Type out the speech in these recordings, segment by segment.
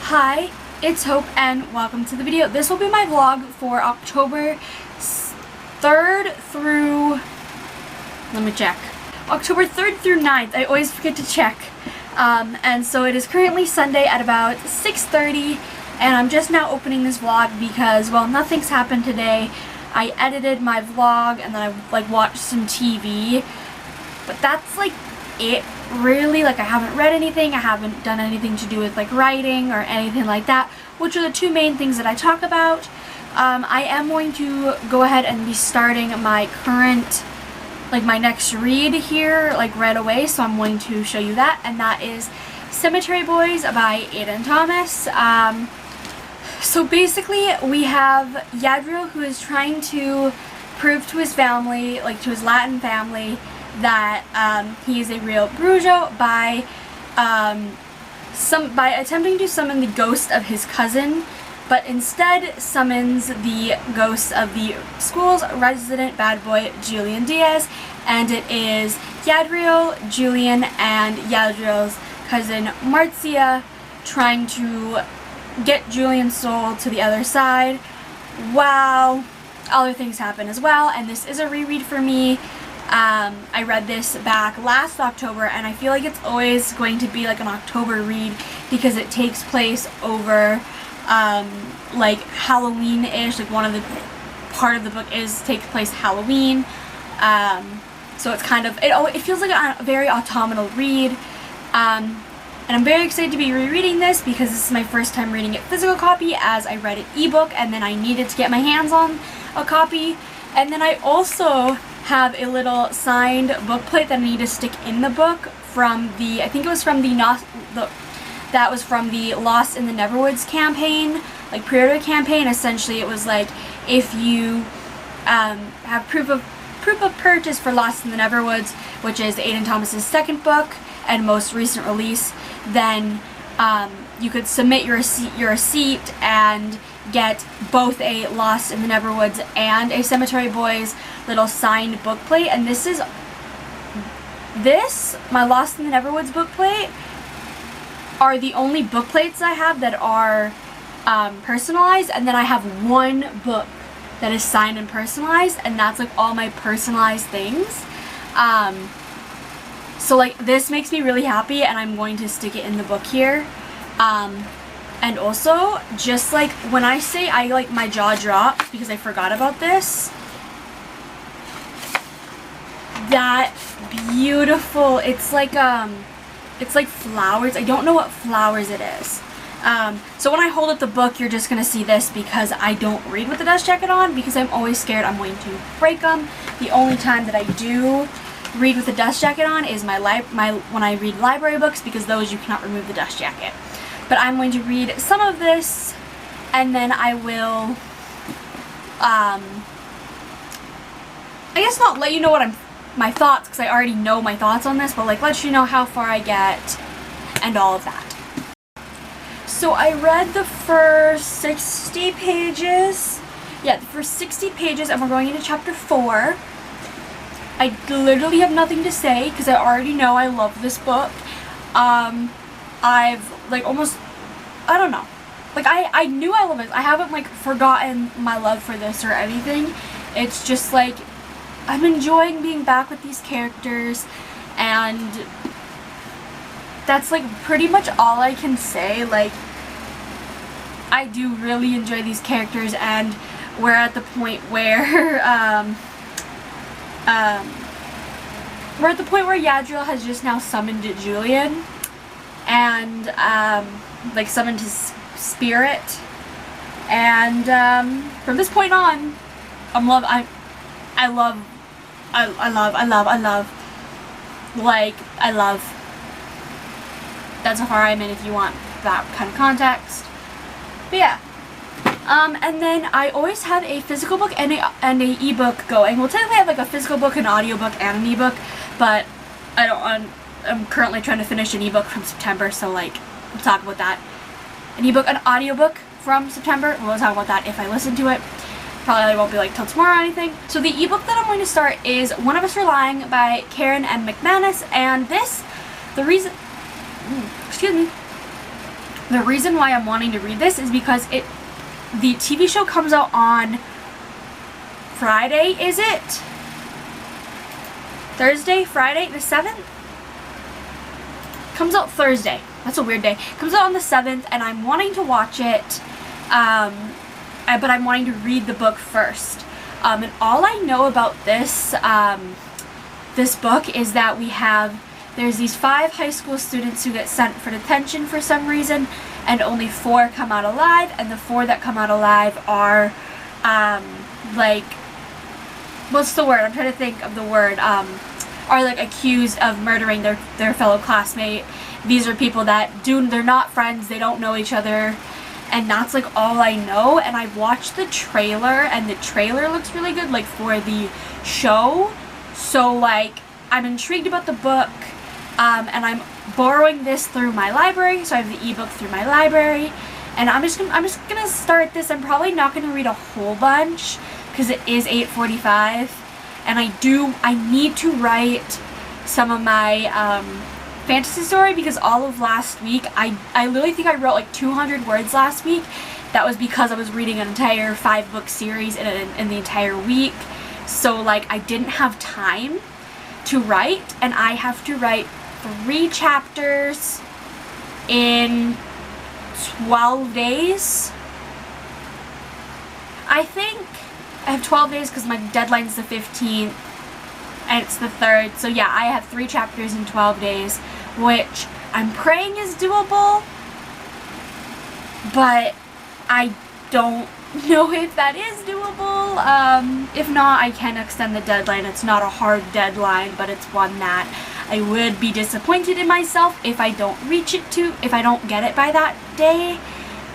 Hi, it's Hope and welcome to the video. This will be my vlog for October 3rd through, October 3rd through 9th. I always forget to check. And so it is currently Sunday at about 6:30 and I'm just now opening this vlog because, well, nothing's happened today. I edited my vlog and then I watched some TV, but that's it really. I haven't read anything, I haven't done anything to do with writing or anything like that, which are the two main things that I talk about. I am going to go ahead and be starting my current, my next read here, right away, so I'm going to show you that, and that is Cemetery Boys by Ayden Thomas. So basically we have Yadriel, who is trying to prove to his family, to his Latin family, that he is a real Brujo by attempting to summon the ghost of his cousin, but instead summons the ghost of the school's resident bad boy, Julian Diaz, and it is Yadriel, Julian, and Yadriel's cousin Marcia trying to get Julian's soul to the other side. Wow, other things happen as well, and this is a reread for me. I read this back last October, and I feel like it's always going to be an October read because it takes place over Halloween-ish. One of the part of the book takes place Halloween, so it's kind of, it feels like a very autumnal read, and I'm very excited to be rereading this because this is my first time reading it physical copy, as I read it ebook and then I needed to get my hands on a copy. And then I also have a little signed bookplate that I need to stick in the book from the, I think it was from the Lost in the Neverwoods campaign, pre-order campaign. Essentially it was if you have proof of purchase for Lost in the Neverwoods, which is Ayden Thomas's second book and most recent release, then you could submit your receipt and get both a Lost in the Neverwoods and a Cemetery Boys little signed bookplate. And my Lost in the Neverwoods bookplate are the only bookplates I have that are personalized, and then I have one book that is signed and personalized, and that's all my personalized things. So this makes me really happy, and I'm going to stick it in the book here. And also, just when I say my jaw dropped because I forgot about this, that beautiful, it's like flowers. I don't know what flowers it is. So when I hold up the book, you're just gonna see this because I don't read with the dust jacket on because I'm always scared I'm going to break them. The only time that I do read with the dust jacket on is when I read library books, because those you cannot remove the dust jacket. But I'm going to read some of this, and then I will, I guess not let you know my thoughts, because I already know my thoughts on this, but let you know how far I get and all of that. So I read the first 60 pages. Yeah, the first 60 pages, and we're going into chapter 4. I literally have nothing to say because I already know I love this book. I've almost, I don't know, I knew I love it. I haven't forgotten my love for this or anything. It's just I'm enjoying being back with these characters, and that's pretty much all I can say. I do really enjoy these characters, and we're at the point where Yadriel has just now summoned Julian, and summoned his spirit, and from this point on, I love. That's how far I'm in if you want that kind of context. But yeah. And then I always have a physical book and a ebook going. Well, technically I have a physical book, an audiobook, and an ebook, but I'm currently trying to finish an ebook from September, so we'll talk about that. An audiobook from September, we'll talk about that if I listen to it. Probably won't be till tomorrow or anything. So the ebook that I'm going to start is One of Us Are Lying by Karen M. McManus, and the reason The reason why I'm wanting to read this is because the TV show comes out on Friday, is it? Thursday? Friday? The 7th? Comes out Thursday. That's a weird day. Comes out on the 7th, and I'm wanting to watch it, but I'm wanting to read the book first. And all I know about this, this book is that there's these 5 high school students who get sent for detention for some reason, and only 4 come out alive, and the 4 that come out alive are, like, what's the word? I'm trying to think of the word, are, like, accused of murdering their fellow classmate. These are people that they're not friends, they don't know each other, and that's, like, all I know. And I watched the trailer, and the trailer looks really good, like, for the show, so, like, I'm intrigued about the book, and I'm borrowing this through my library, so I have the ebook through my library, and I'm just gonna start this. I'm probably not gonna read a whole bunch, because it is 8:45, and I need to write some of my, fantasy story, because all of last week, I literally think I wrote like 200 words last week. That was because I was reading an entire 5-book series in the entire week, so, like, I didn't have time to write, and I have to write 3 chapters in 12 days. I think I have 12 days because my deadline's the 15th and it's the 3rd, so yeah, I have 3 chapters in 12 days, which I'm praying is doable, but I don't know if that is doable. If not, I can extend the deadline. It's not a hard deadline, but it's one that I would be disappointed in myself if I don't if I don't get it by that day.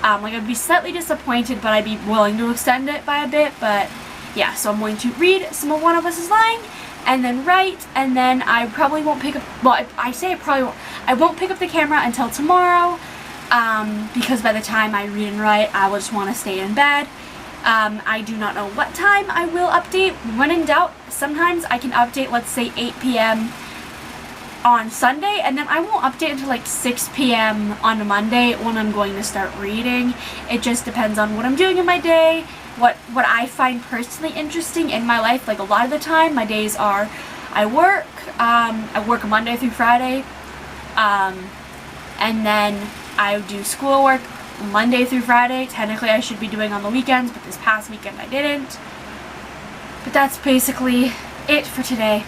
Like, I'd be slightly disappointed, but I'd be willing to extend it by a bit. But yeah, so I'm going to read some of One of Us is Lying, and then write, and then I probably won't pick up, well, I won't pick up the camera until tomorrow, because by the time I read and write, I will just want to stay in bed. I do not know what time I will update. When in doubt, sometimes I can update, let's say 8 p.m. on Sunday, and then I won't update until like 6 p.m. on a Monday when I'm going to start reading. It just depends on what I'm doing in my day, what I find personally interesting in my life. Like, a lot of the time, my days are, I work Monday through Friday, and then I do schoolwork Monday through Friday. Technically, I should be doing on the weekends, but this past weekend I didn't. But that's basically it for today.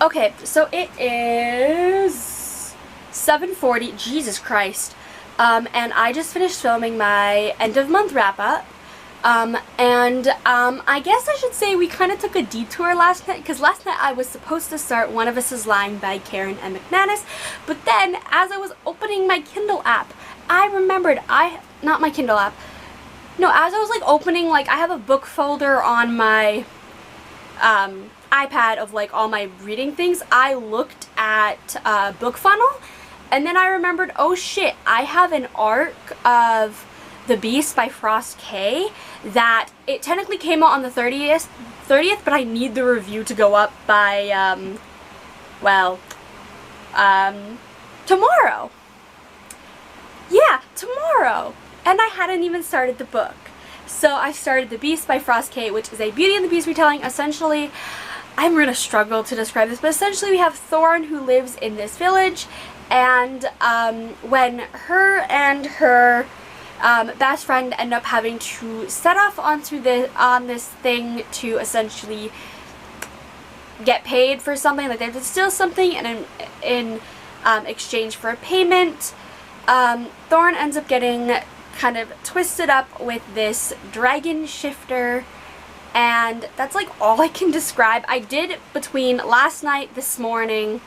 Okay, so it is 7:40, Jesus Christ, and I just finished filming my end of month wrap up, I guess I should say we kind of took a detour last night, because last night I was supposed to start One of Us is Lying by Karen and McManus, but then as I was opening my Kindle app, I remembered not my Kindle app, no, as I was like opening, like, I have a book folder on my, iPad of like all my reading things. I looked at Book Funnel, and then I remembered, oh shit, I have an arc of The Beast by Frost K that it technically came out on the 30th, but I need the review to go up by tomorrow. Yeah, tomorrow. And I hadn't even started the book. So I started The Beast by Frost K, which is a Beauty and the Beast retelling. Essentially, I'm going to struggle to describe this, but essentially we have Thorn, who lives in this village, and when her and her best friend end up having to set off on this thing to essentially get paid for something, like they have to steal something in exchange for a payment, Thorn ends up getting kind of twisted up with this dragon shifter, and that's like all I can describe. I did, between last night, this morning,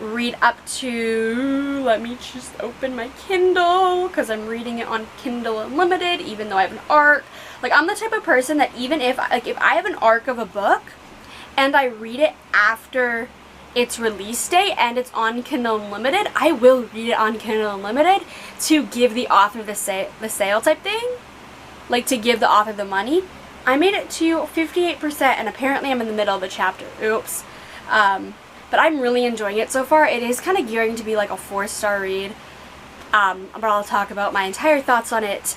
read up to, let me just open my Kindle, because I'm reading it on Kindle Unlimited, even though I have an ARC. Like, I'm the type of person that even if I have an ARC of a book, and I read it after its release date and it's on Kindle Unlimited, I will read it on Kindle Unlimited to give the author the sale type thing, like to give the author the money. I made it to 58%, and apparently I'm in the middle of the chapter. Oops. But I'm really enjoying it so far. It is kind of gearing to be like a 4-star read. but I'll talk about my entire thoughts on it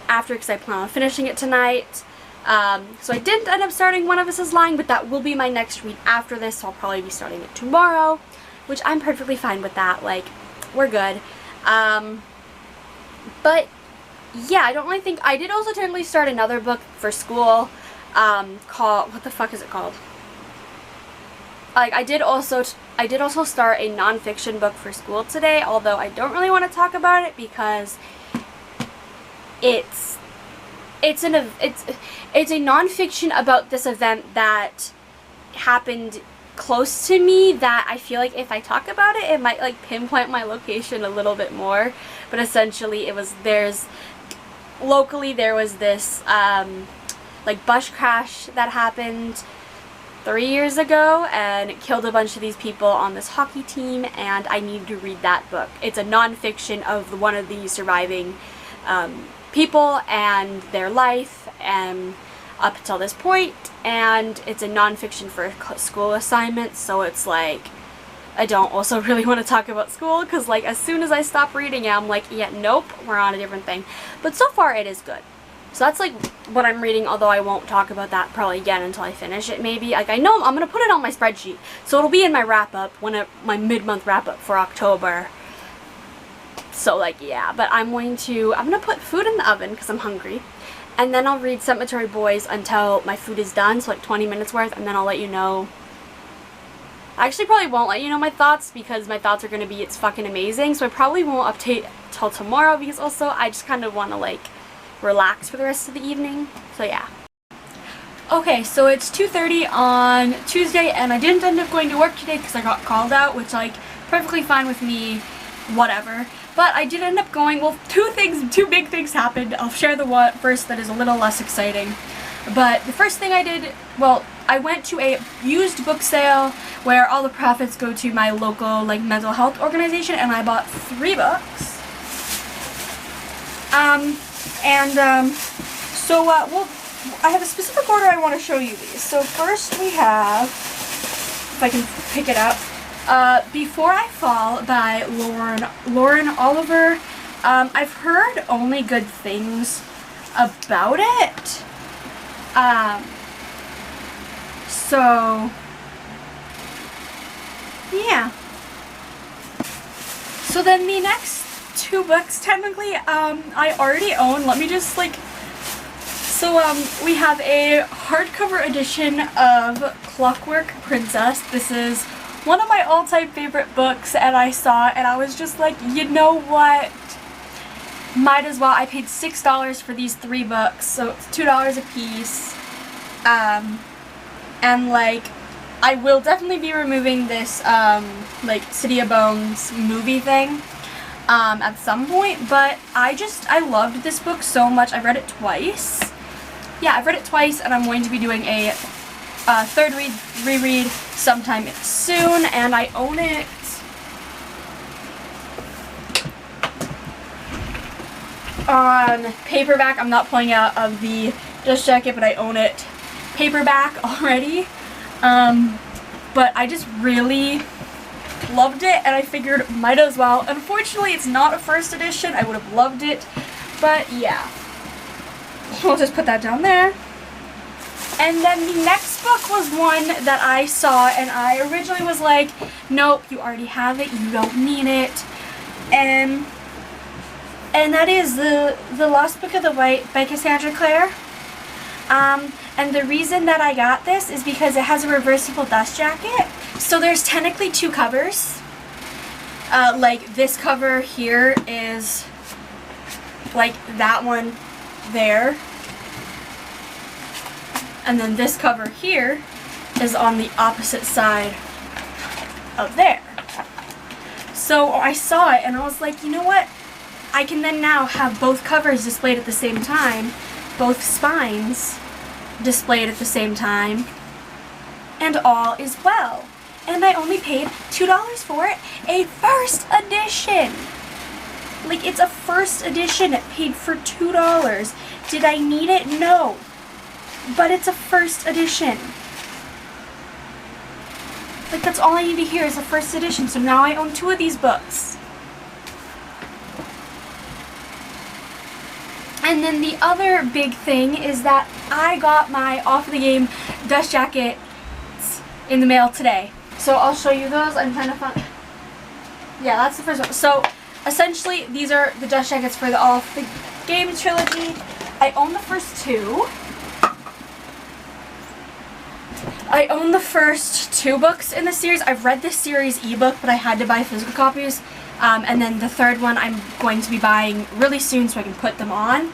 after, because I plan on finishing it tonight. So I didn't end up starting One of Us is Lying, but that will be my next read after this, so I'll probably be starting it tomorrow, which I'm perfectly fine with that. Like, we're good. But yeah, I don't really think, I did also technically start another book for school, called, what the fuck is it called? Like, I did also start a nonfiction book for school today, although I don't really want to talk about it because it's a nonfiction about this event that happened close to me that I feel like if I talk about it, it might like pinpoint my location a little bit more. But essentially, locally there was this like bus crash that happened 3 years ago, and it killed a bunch of these people on this hockey team, and I needed to read that book. It's a nonfiction of one of the surviving people and their life and up until this point, and it's a nonfiction for a school assignment, so it's like I don't also really want to talk about school, because like as soon as I stop reading it, I'm like, yeah, nope, we're on a different thing. But so far it is good. So that's like what I'm reading, although I won't talk about that probably again until I finish it maybe. Like I know I'm going to put it on my spreadsheet, so it'll be in my wrap-up, my mid-month wrap-up for October. So like yeah, but I'm going to put food in the oven because I'm hungry. And then I'll read Cemetery Boys until my food is done, so like 20 minutes worth, and then I'll let you know. I actually probably won't let you know my thoughts because my thoughts are going to be it's fucking amazing, so I probably won't update till tomorrow because also I just kind of want to like relax for the rest of the evening. So yeah. Okay, so it's 2:30 on Tuesday, and I didn't end up going to work today because I got called out, which like perfectly fine with me, whatever. But I did end up going, well, two big things happened. I'll share the one first that is a little less exciting. But the first thing I did, well, I went to a used book sale where all the profits go to my local like mental health organization, and I bought 3 books. Well, I have a specific order I want to show you these. So first we have, if I can pick it up, Before I Fall by Lauren Oliver. I've heard only good things about it. So yeah. So then the next 2 books technically I already own. Let me just like, so we have a hardcover edition of Clockwork Princess. This is one of my all-time favorite books, and I saw it and I was just like, you know what? Might as well. I paid $6 for these 3 books, so it's $2 a piece. And like, I will definitely be removing this like City of Bones movie thing at some point, but I loved this book so much. I've read it twice. Yeah, I've read it twice, and I'm going to be doing a third reread sometime soon, and I own it on paperback. I'm not pulling out of the Just Jacket, but I own it paperback already. But I just really loved it, and I figured might as well. Unfortunately, it's not a first edition. I would have loved it, but yeah. We'll just put that down there. And then the next book was one that I saw, and I originally was like, nope, you already have it, you don't need it. And that is The Lost Book of the White by Cassandra Clare. And the reason that I got this is because it has a reversible dust jacket. So there's technically 2 covers. Like this cover here is like that one there. And then this cover here is on the opposite side of there. So I saw it and I was like, you know what? I can then now have both covers displayed at the same time, both spines displayed at the same time, and all is well. And I only paid $2 for it, a first edition. Like, it's a first edition, it paid for $2. Did I need it? No. But it's a first edition. Like, that's all I need to hear is a first edition, so now I own 2 of these books. And then the other big thing is that I got my Off the Game dust jackets in the mail today. So I'll show you those. I'm trying to find... Yeah, that's the first one. So essentially, these are the dust jackets for the Off the Game trilogy. I own the first two. I own the first two books in the series. I've read this series ebook, but I had to buy physical copies. And then the third one I'm going to be buying really soon so I can put them on.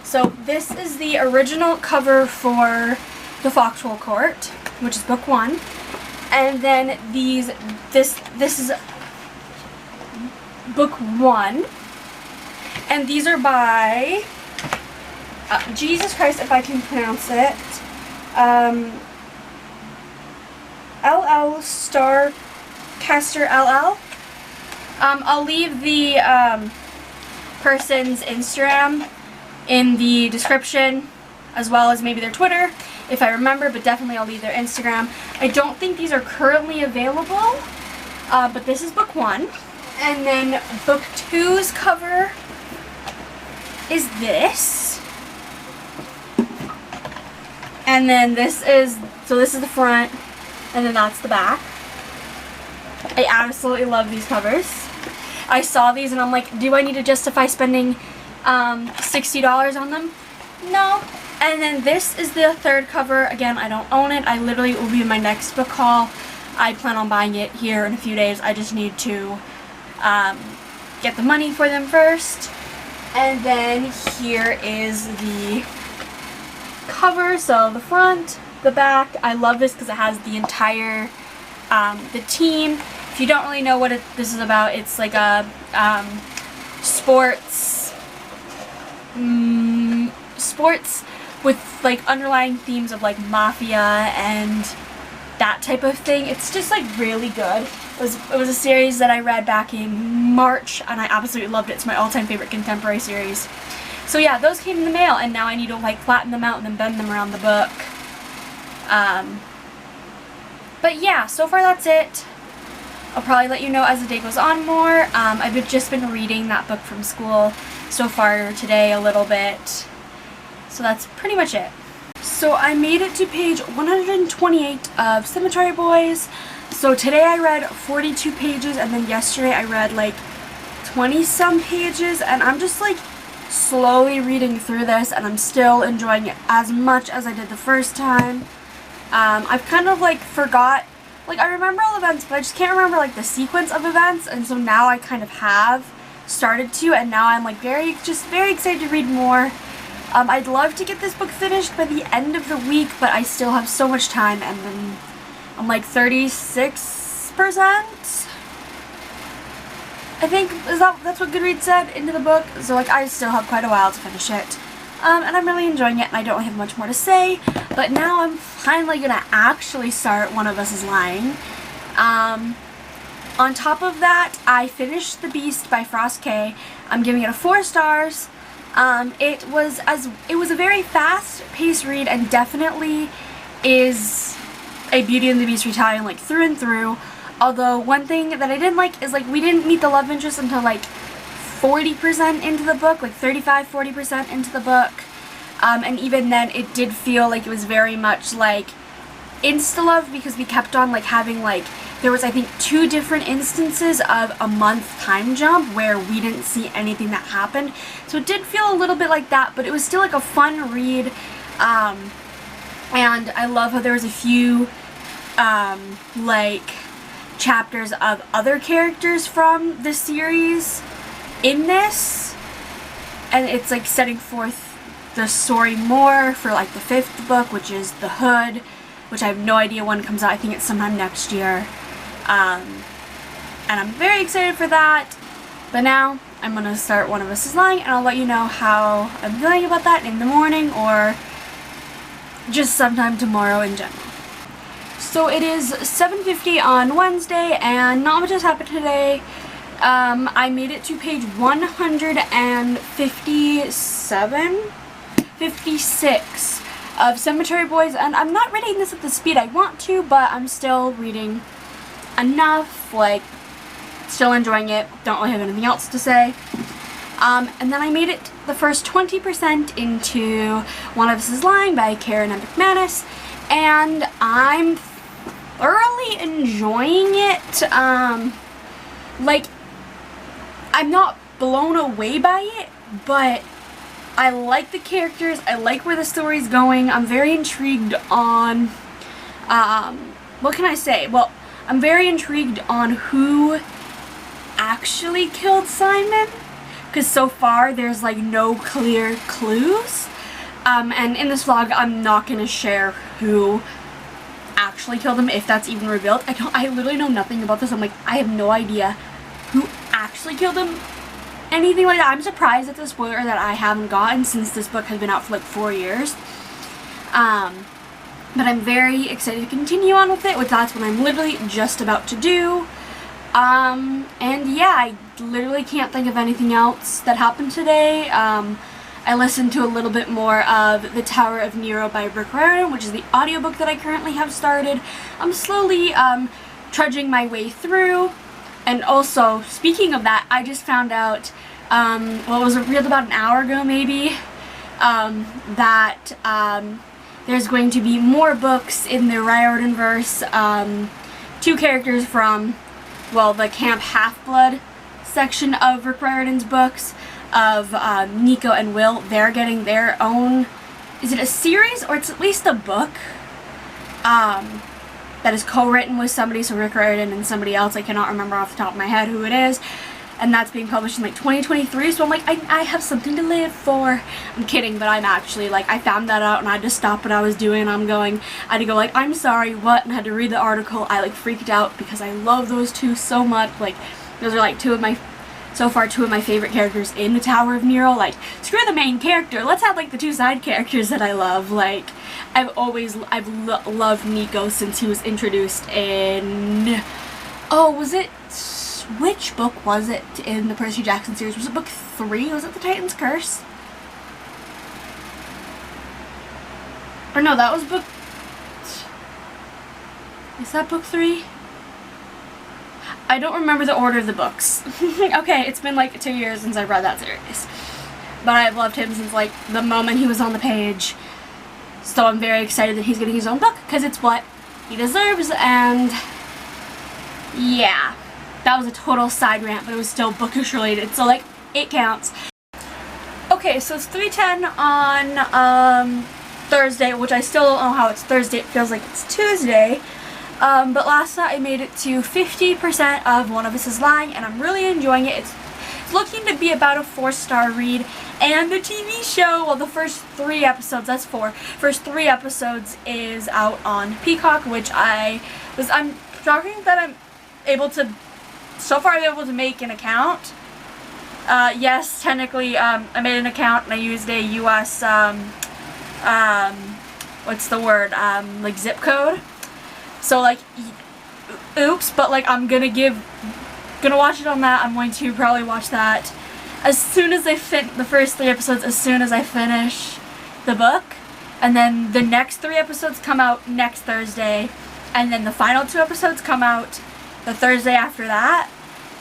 So this is the original cover for The Foxhole Court, which is book 1. And then this is book 1. And these are by, Jesus Christ, if I can pronounce it, LL Starcaster LL. I'll leave the person's Instagram in the description, as well as maybe their Twitter if I remember, but definitely I'll leave their Instagram. I don't think these are currently available, but this is book 1. And then book 2's cover is this. And then this is the front, and then that's the back. I absolutely love these covers. I saw these and I'm like, do I need to justify spending $60 on them? No. And then this is the third cover. Again, I don't own it. I literally will be in my next book haul. I plan on buying it here in a few days. I just need to get the money for them first. And then here is the cover. So the front, the back. I love this because it has the entire the team. If you don't really know what this is about, it's like a sports with like underlying themes of like mafia and that type of thing. It's just like really good. It was a series that I read back in March and I absolutely loved it. It's my all-time favorite contemporary series. So yeah, those came in the mail and now I need to like flatten them out and then bend them around the book. But yeah, so far that's it. I'll probably let you know as the day goes on more. I've just been reading that book from school so far today a little bit. So that's pretty much it. So I made it to page 128 of Cemetery Boys. So today I read 42 pages and then yesterday I read like 20-some pages, and I'm just like slowly reading through this and I'm still enjoying it as much as I did the first time. I've kind of like forgot, like I remember all events, but I just can't remember like the sequence of events, and so now I kind of have started to, and now I'm like very excited to read more. I'd love to get this book finished by the end of the week, but I still have so much time, and then I'm like 36%. I think that's what Goodreads said into the book, so like I still have quite a while to finish it. And I'm really enjoying it, and I don't have much more to say, but now I'm finally gonna actually start One of Us is Lying. On top of that, I finished The Beast by Frost K. I'm giving it a 4 stars. It was a very fast-paced read and definitely is a Beauty and the Beast retelling like through and through. Although one thing that I didn't like is like we didn't meet the love interest until like 40% into the book, like 35-40% into the book. And even then it did feel like it was very much like insta-love, because we kept on like having like, there was I think 2 different instances of a month time jump where we didn't see anything that happened. So it did feel a little bit like that, but it was still like a fun read. And I love how there was a few like chapters of other characters from the series in this, and it's like setting forth the story more for like the 5th book, which is The Hood, which I have no idea when it comes out. I think it's sometime next year. And I'm very excited for that. But now I'm gonna start One of Us is Lying, and I'll let you know how I'm feeling about that in the morning or just sometime tomorrow in general. So it is 7:50 on Wednesday and not much has happened today. I made it to page 156 of Cemetery Boys, and I'm not reading this at the speed I want to, but I'm still reading enough, like still enjoying it. Don't really have anything else to say. And then I made it the first 20% into One of Us is Lying by Karen and McManus, and I'm thoroughly enjoying it. Like, I'm not blown away by it, but I like the characters, I like where the story's going. I'm very intrigued on, what can I say? Well, I'm very intrigued on who actually killed Simon, because so far there's like no clear clues. And in this vlog, I'm not gonna share who actually killed him, if that's even revealed. I literally know nothing about this. I'm like, I have no idea who actually killed him, anything like that. I'm surprised at the spoiler that I haven't gotten, since this book has been out for like 4 years. But I'm very excited to continue on with it, which that's what I'm literally just about to do. And yeah, I literally can't think of anything else that happened today. I listened to a little bit more of The Tower of Nero by Rick Riordan, which is the audiobook that I currently have started. I'm slowly trudging my way through. And also, speaking of that, I just found out, well, it was revealed about an hour ago maybe, that there's going to be more books in the Riordan-verse. 2 characters from, well, the Camp Half-Blood section of Rick Riordan's books, of Nico and Will. They're getting their own, is it a series, or it's at least a book, that is co-written with somebody, so Rick Riordan and somebody else. I cannot remember off the top of my head who it is. And that's being published in like 2023, so I'm like, I have something to live for. I'm kidding, but I'm actually, like, I found that out and I had to stop what I was doing. I had to go like, I'm sorry, what? And I had to read the article. I like freaked out because I love those 2 so much. Like, those are like 2 of my favorite characters in the Tower of Nero. Like, screw the main character, let's have like the 2 side characters that I love. Like, I've loved Nico since he was introduced in, oh, was it, which book was it in the Percy Jackson series? Was it book 3? Was it The Titan's Curse? Or no, that was book, is that book 3? I don't remember the order of the books. Okay, it's been like 2 years since I've read that series. But I've loved him since like the moment he was on the page. So I'm very excited that he's getting his own book, because it's what he deserves. And yeah, that was a total side rant, but it was still bookish related, so like, it counts. Okay, so it's 3:10 on Thursday, which I still don't know how it's Thursday, it feels like it's Tuesday. But last night I made it to 50% of One of Us is Lying, and I'm really enjoying it. It's looking to be about a 4-star read, and the TV show, well, the first 3 episodes, that's 4, first 3 episodes is out on Peacock, which I'm talking that I'm able to, so far I'm able to make an account. Yes, technically, I made an account and I used a US, what's the word, like zip code. So like, oops, but like I'm gonna watch it on that. I'm going to probably watch that as soon as I the first 3 episodes, as soon as I finish the book. And then the next 3 episodes come out next Thursday, and then the final 2 episodes come out the Thursday after that.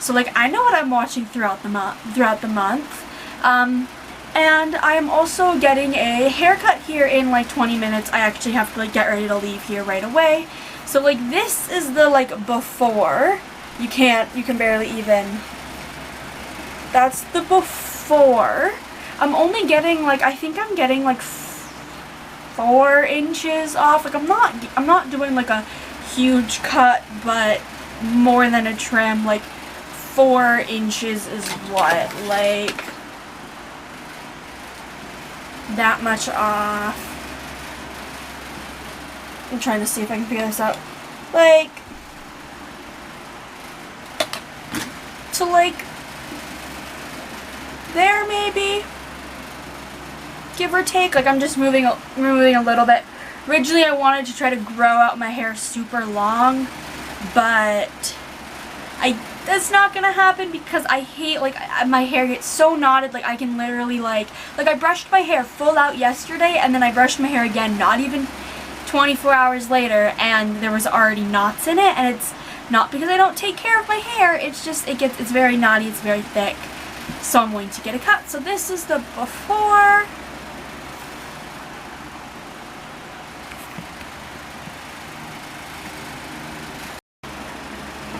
So like, I know what I'm watching throughout the month. And I am also getting a haircut here in like 20 minutes. I actually have to like get ready to leave here right away. So like, this is the like before. You can barely even, that's the before. I'm only getting like, I think I'm getting like 4 inches off. Like, I'm not doing like a huge cut, but more than a trim. Like 4 inches is what, like that much off. I'm trying to see if I can figure this out. Like, to like there maybe, give or take. Like, I'm just moving a little bit. Originally I wanted to try to grow out my hair super long, but that's not gonna happen because I hate, like, my hair gets so knotted. Like, I can literally like I brushed my hair full out yesterday, and then I brushed my hair again not even 24 hours later, and there was already knots in it. And it's not because I don't take care of my hair, it's just it's very knotty, it's very thick. So I'm going to get a cut. So this is the before.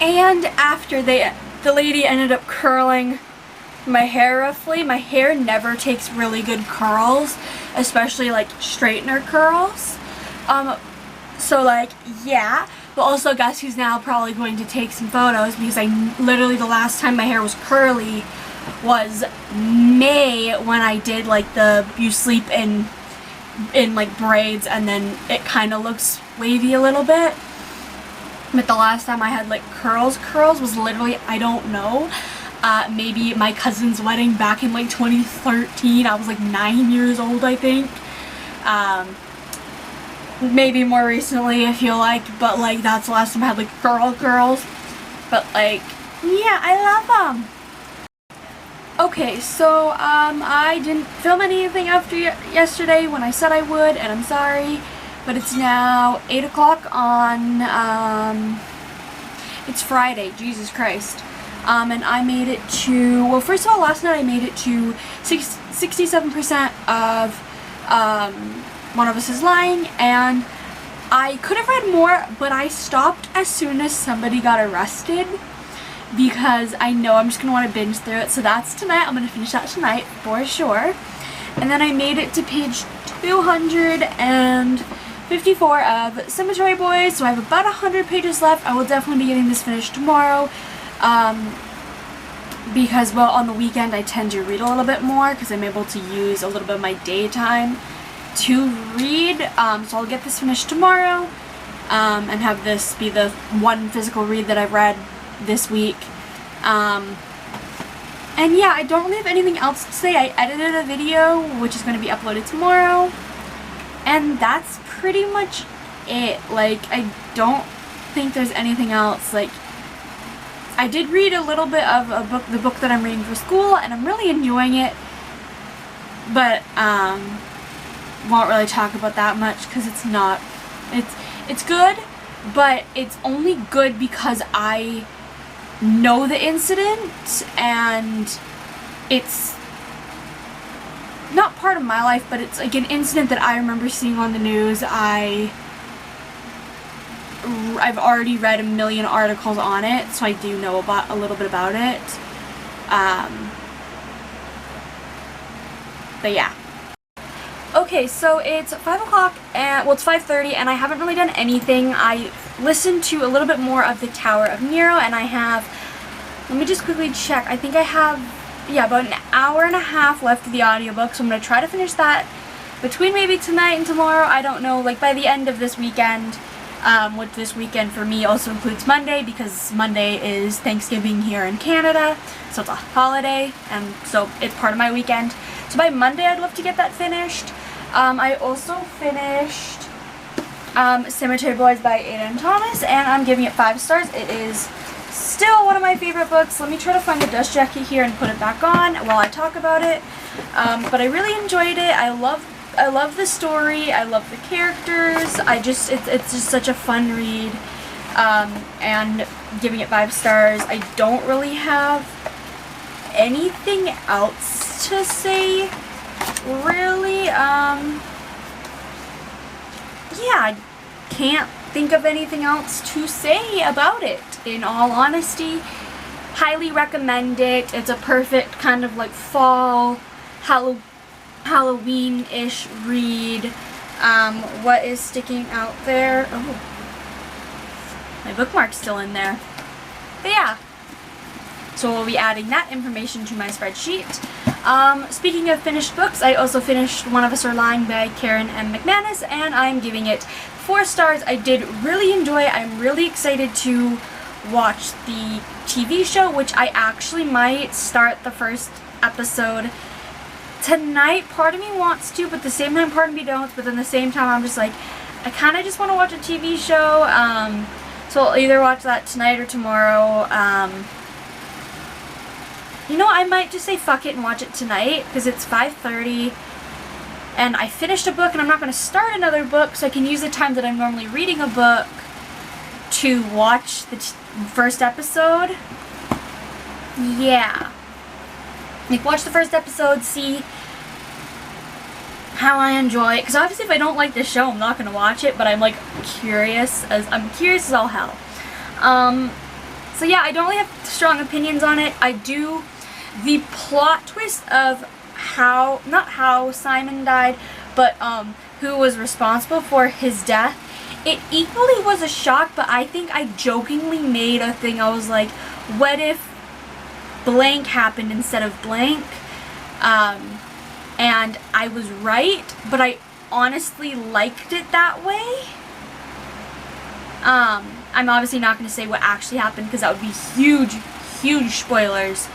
And after the lady ended up curling my hair roughly. My hair never takes really good curls, especially like straightener curls. So like, yeah. But also, guess who's now probably going to take some photos, because literally the last time my hair was curly was May, when I did like you sleep in like braids and then it kind of looks wavy a little bit. But the last time I had like curls was literally, I don't know, maybe my cousin's wedding back in like 2013. I was like 9 years old, I think. Maybe more recently, I feel like, but like that's the last time I had like curls. But like, yeah, I love them. Okay, so I didn't film anything after yesterday when I said I would, and I'm sorry, but it's now 8 o'clock on, it's Friday, Jesus Christ. And I made it to, well, first of all, last night I made it to 67% of One of Us is Lying, and I could have read more, but I stopped as soon as somebody got arrested, because I know I'm just going to want to binge through it. So that's tonight. I'm going to finish that tonight for sure. And then I made it to page 254 of Cemetery Boys, so I have about 100 pages left. I will definitely be getting this finished tomorrow, because, well, on the weekend I tend to read a little bit more, because I'm able to use a little bit of my daytime to read. So I'll get this finished tomorrow, and have this be the one physical read that I've read this week. And yeah, I don't really have anything else to say. I edited a video which is going to be uploaded tomorrow, and that's pretty much it. Like, I don't think there's anything else. Like, I did read a little bit of the book that I'm reading for school, and I'm really enjoying it, but won't really talk about that much, because it's not, it's good, but it's only good because I know the incident, and it's not part of my life, but it's like an incident that I remember seeing on the news. I've already read a million articles on it, so I do know about a little bit about it. But yeah. Okay, so it's 5 o'clock, and, well, it's 5:30, and I haven't really done anything. I listened to a little bit more of The Tower of Nero, and I have, let me just quickly check, I think I have, yeah, about an hour and a half left of the audiobook, so I'm going to try to finish that between maybe tonight and tomorrow. I don't know, like by the end of this weekend, which this weekend for me also includes Monday, because Monday is Thanksgiving here in Canada, so it's a holiday, and so it's part of my weekend. So by Monday I'd love to get that finished. I also finished Cemetery Boys by Ayden Thomas, and I'm giving it 5 stars. It is still one of my favorite books. Let me try to find the dust jacket here and put it back on while I talk about it. But I really enjoyed it. I love the story. I love the characters. It's just such a fun read. And giving it 5 stars. I don't really have anything else to say, really. Yeah, I can't think of anything else to say about it, in all honesty. Highly recommend it. It's a perfect kind of like fall, Halloween-ish read. What is sticking out there? Oh, my bookmark's still in there. But yeah. So we'll be adding that information to my spreadsheet. Speaking of finished books, I also finished One of Us Are Lying by Karen M. McManus, and I'm giving it 4 stars. I did really enjoy it. I'm really excited to watch the TV show, which I actually might start the first episode tonight. Part of me wants to, but at the same time part of me don't. But then at the same time I'm just like, I kind of just want to watch a TV show. So I'll either watch that tonight or tomorrow. You know, I might just say fuck it and watch it tonight, because it's 5:30 and I finished a book, and I'm not going to start another book, so I can use the time that I'm normally reading a book to watch the first episode. Yeah. like, watch the first episode, see how I enjoy it, because obviously if I don't like this show, I'm not going to watch it, but I'm, like, curious as all hell. So yeah, I don't really have strong opinions on it. The plot twist of not how Simon died, but who was responsible for his death, it equally was a shock, but I think I jokingly made a thing. I was like, what if blank happened instead of blank? And I was right, but I honestly liked it that way. I'm obviously not going to say what actually happened because that would be huge spoilers.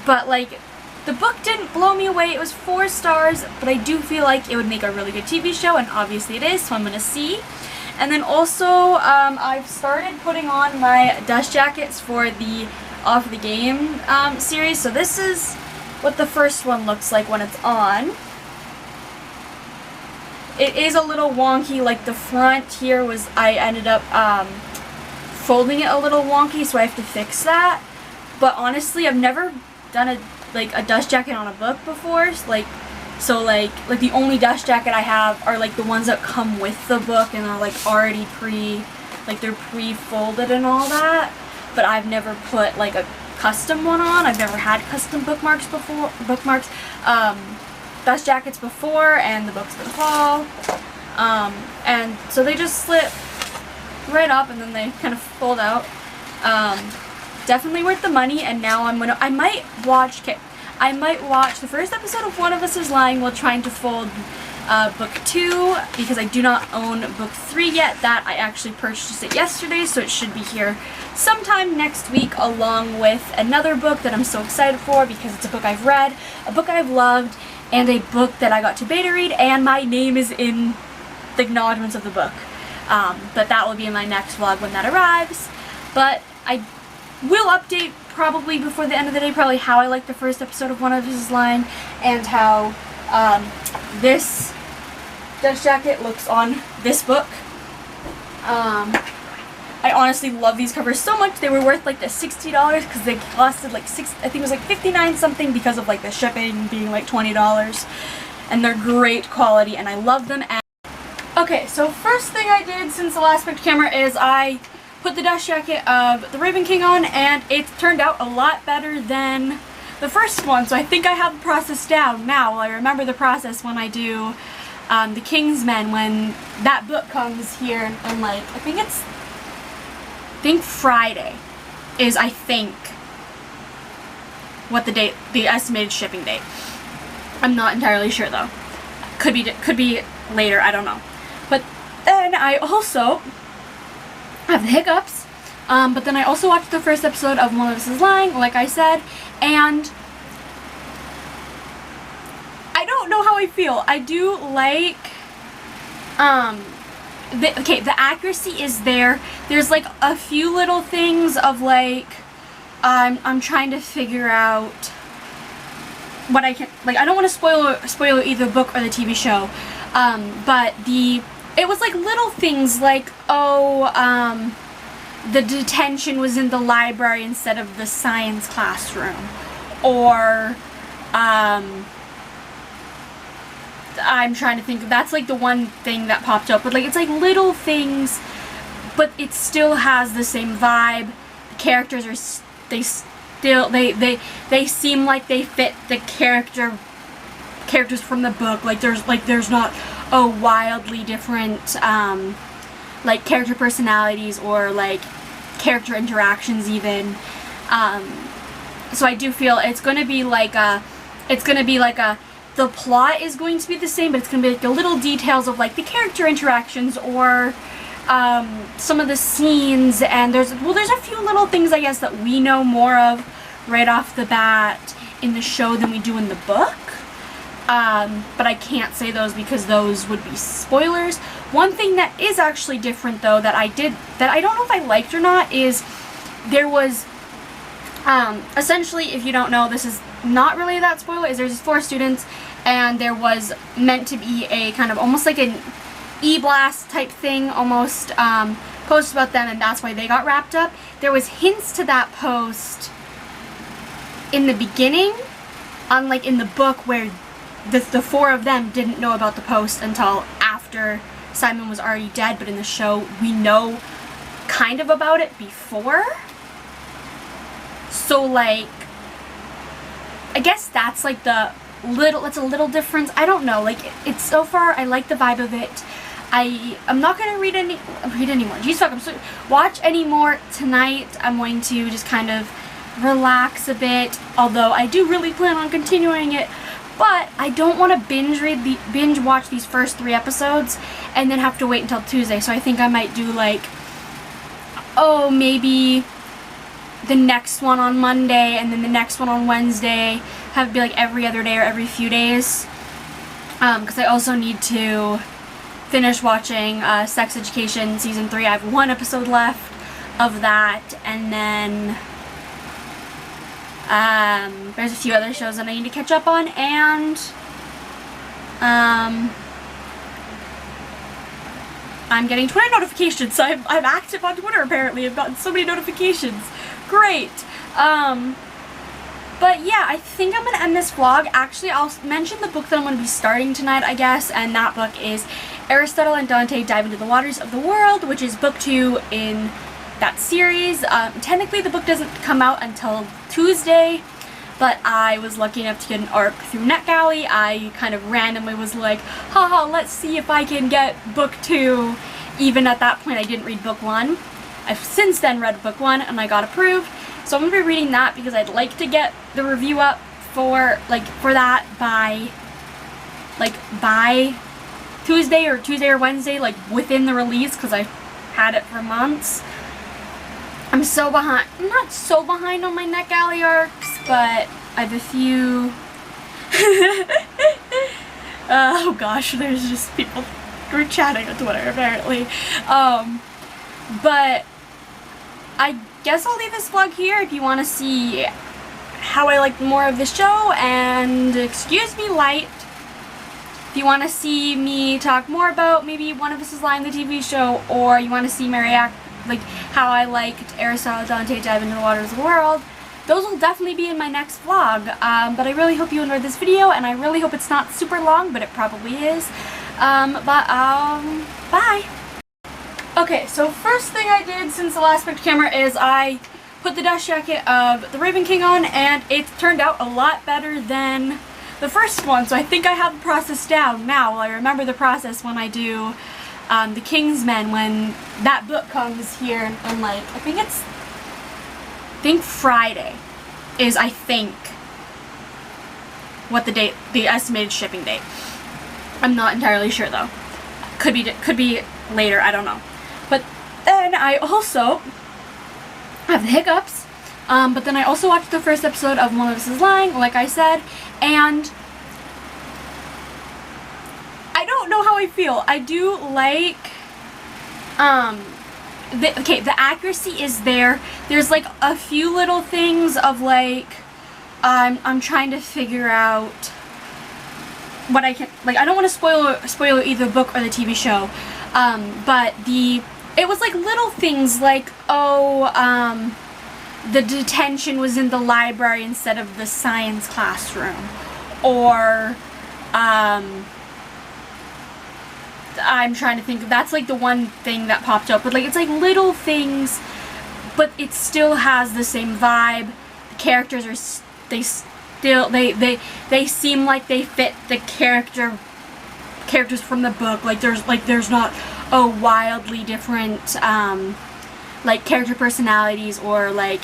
But like, the book didn't blow me away. It was 4 stars, but I do feel like it would make a really good TV show, and obviously it is, so I'm going to see. And then also, I've started putting on my dust jackets for the Off the Game series. So this is what the first one looks like when it's on. It is a little wonky, like the front here was, I ended up folding it a little wonky, so I have to fix that. But honestly, I've never done a dust jacket on a book before, so the only dust jacket I have are like the ones that come with the book and are like already they're pre-folded and all that. But I've never put like a custom one on. I've never had custom bookmarks, dust jackets before, and the books didn't fall. And so they just slip right up and then they kind of fold out. Definitely worth the money, and now I might watch the first episode of One of Us is Lying while trying to fold book 2, because I do not own book 3 yet. That I actually purchased it yesterday, so it should be here sometime next week, along with another book that I'm so excited for because it's a book I've read, a book I've loved, and a book that I got to beta read, and my name is in the acknowledgements of the book. But that will be in my next vlog when that arrives. But I will update probably before the end of the day, probably how I like the first episode of One of Us is Lying, and how this dust jacket looks on this book. I honestly love these covers so much. They were worth like the $60 because they costed like I think it was like 59 something because of like the shipping being like $20. And they're great quality and I love them. Okay, so first thing I did since the last picture camera is I put the dust jacket of the Raven King on, and it turned out a lot better than the first one. So I think I have the process down now. Well, I remember the process when I do the Kingsmen, when that book comes here, and like I think Friday is, I think, what the estimated shipping date. I'm not entirely sure though. Could be later, I don't know. But then I also have the hiccups, but then I also watched the first episode of One of Us is Lying, like I said, and I don't know how I feel. I do like, the accuracy is there. There's like a few little things of like, I'm trying to figure out what I can, like, I don't want to spoil either the book or the TV show, but it was like little things like, the detention was in the library instead of the science classroom, or I'm trying to think, that's like the one thing that popped up, but like it's like little things, but it still has the same vibe. The characters are, they seem like they fit the characters from the book. Like there's not a wildly different like character personalities or like character interactions even. So I do feel it's gonna be like the plot is going to be the same, but it's gonna be like the little details of like the character interactions or some of the scenes, and there's a few little things I guess that we know more of right off the bat in the show than we do in the book. But I can't say those because those would be spoilers. One thing that is actually different though that I don't know if I liked or not is there was essentially, if you don't know, this is not really that spoiler, is there's 4 students and there was meant to be a kind of almost like an e-blast type thing, almost post about them, and that's why they got wrapped up. There was hints to that post in the beginning, unlike in the book where the four of them didn't know about the post until after Simon was already dead, but in the show we know kind of about it before. So like, I guess that's like it's a little difference. I don't know, like it's so far I like the vibe of it. I'm not gonna read anymore. Jeez, fuck, watch anymore tonight. I'm going to just kind of relax a bit, although I do really plan on continuing it. But I don't want to binge watch these first 3 episodes and then have to wait until Tuesday. So I think I might do like, oh, maybe the next one on Monday and then the next one on Wednesday. Have it be like every other day or every few days. Because I also need to finish watching Sex Education Season 3. I have 1 episode left of that. And then there's a few other shows that I need to catch up on, and I'm getting Twitter notifications, so I'm active on Twitter apparently. I've gotten so many notifications. Great. But yeah, I think I'm going to end this vlog. Actually, I'll mention the book that I'm going to be starting tonight, I guess, and that book is Aristotle and Dante Dive into the Waters of the World, which is book 2 in that series. Technically the book doesn't come out until Tuesday, but I was lucky enough to get an ARC through NetGalley. I kind of randomly was like, haha, let's see if I can get book 2. Even at that point I didn't read book 1. I've since then read book 1 and I got approved. So I'm going to be reading that because I'd like to get the review up for that by Tuesday or Wednesday, like within the release, because I've had it for months. I'm so behind. I'm not so behind on my NetGalley arcs, but I have a few. Oh gosh, there's just people group chatting on Twitter apparently. But I guess I'll leave this vlog here if you want to see how I like more of the show, and excuse me, light. If you want to see me talk more about maybe One of Us is Lying, the TV show, or you want to see me react like how I liked Aristotle Dante Dive into the Waters of the World, those will definitely be in my next vlog. But I really hope you enjoyed this video, and I really hope it's not super long, but it probably is. Bye! Okay, so first thing I did since the last picture camera is I put the dust jacket of the Raven King on, and it turned out a lot better than the first one, so I think I have the process down now. Well, I remember the process when I do the Kingsmen, when that book comes here in like, I think Friday is, I think, what the estimated shipping date. I'm not entirely sure though. Could be later, I don't know. But then I also have the hiccups, but then I also watched the first episode of One of Us is Lying, like I said, and I don't know how I feel. I do like, the accuracy is there. There's like a few little things of like, I'm trying to figure out what I can, like, I don't want to spoil either the book or the TV show, but it was like little things like, oh, the detention was in the library instead of the science classroom, or, I'm trying to think, that's like the one thing that popped up, but like, it's like little things, but it still has the same vibe. The characters are, they seem like they fit the characters from the book. Like there's not a wildly different like character personalities or like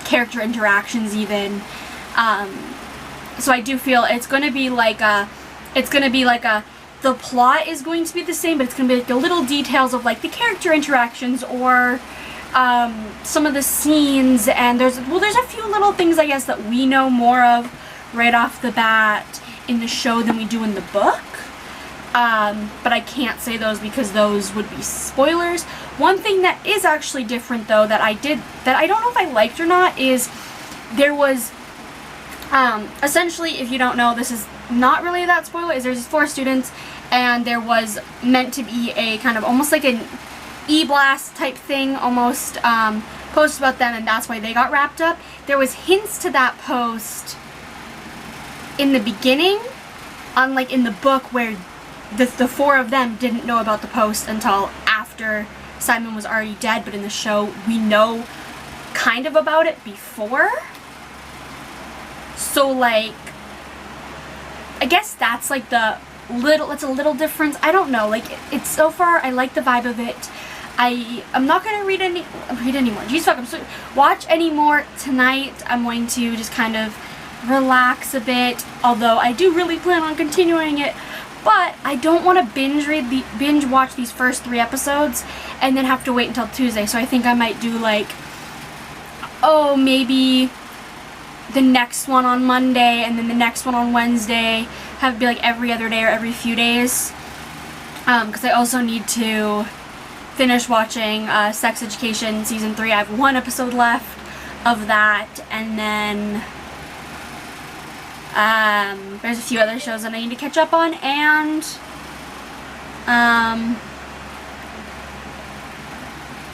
character interactions even. So I do feel it's gonna be like the plot is going to be the same, but it's gonna be like the little details of like the character interactions or some of the scenes, and there's a few little things I guess that we know more of right off the bat in the show than we do in the book. But I can't say those because those would be spoilers. One thing that is actually different though that I don't know if I liked or not is there was essentially, if you don't know, this is not really that spoiler, is there's 4 students and there was meant to be a kind of almost like an e-blast type thing almost post about them, and that's why they got wrapped up. There was hints to that post in the beginning, unlike in the book where the four of them didn't know about the post until after Simon was already dead, but in the show we know kind of about it before. So like, I guess that's like it's a little difference. I don't know, like it's so far I like the vibe of it. I'm not gonna read anymore. Jeez fuck, watch any more tonight. I'm going to just kind of relax a bit, although I do really plan on continuing it. But I don't want to binge watch these first 3 episodes and then have to wait until Tuesday. So I think I might do like, oh, maybe the next one on Monday and then the next one on Wednesday. Have it be like every other day or every few days. Because I also need to finish watching Sex Education Season 3. I have 1 episode left of that. And then there's a few other shows that I need to catch up on, and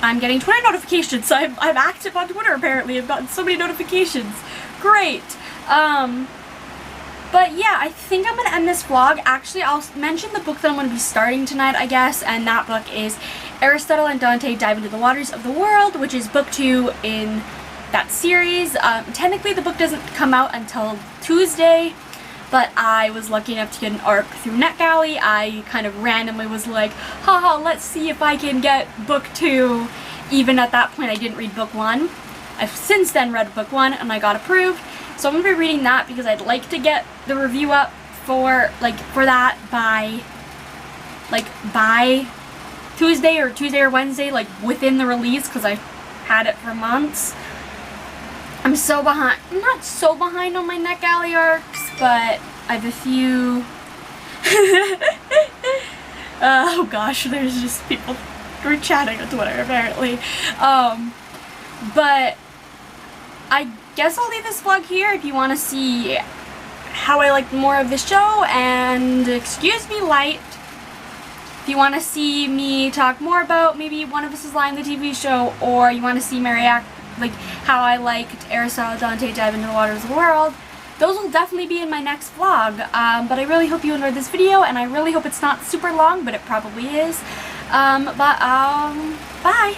I'm getting Twitter notifications, so I'm active on Twitter apparently. I've gotten so many notifications. Great. But yeah, I think I'm going to end this vlog. Actually, I'll mention the book that I'm going to be starting tonight, I guess, and that book is Aristotle and Dante Dive into the Waters of the World, which is book 2 in that series. Technically the book doesn't come out until Tuesday, but I was lucky enough to get an ARC through NetGalley. I kind of randomly was like, haha, let's see if I can get book 2. Even at that point I didn't read book 1. I've since then read book 1 and I got approved. So I'm going to be reading that because I'd like to get the review up for that by Tuesday or Wednesday, like within the release, because I've had it for months. I'm so behind. I'm not so behind on my NetGalley arcs, but I have a few. Oh gosh, there's just people we're chatting on Twitter apparently. But I guess I'll leave this vlog here if you want to see how I like more of the show, and excuse me light. If you want to see me talk more about maybe One of Us is Lying, the TV show, or you want to see me react like how I liked Aristotle Dante Dive into the Waters of the World, those will definitely be in my next vlog. But I really hope you enjoyed this video, and I really hope it's not super long, but it probably is. Bye.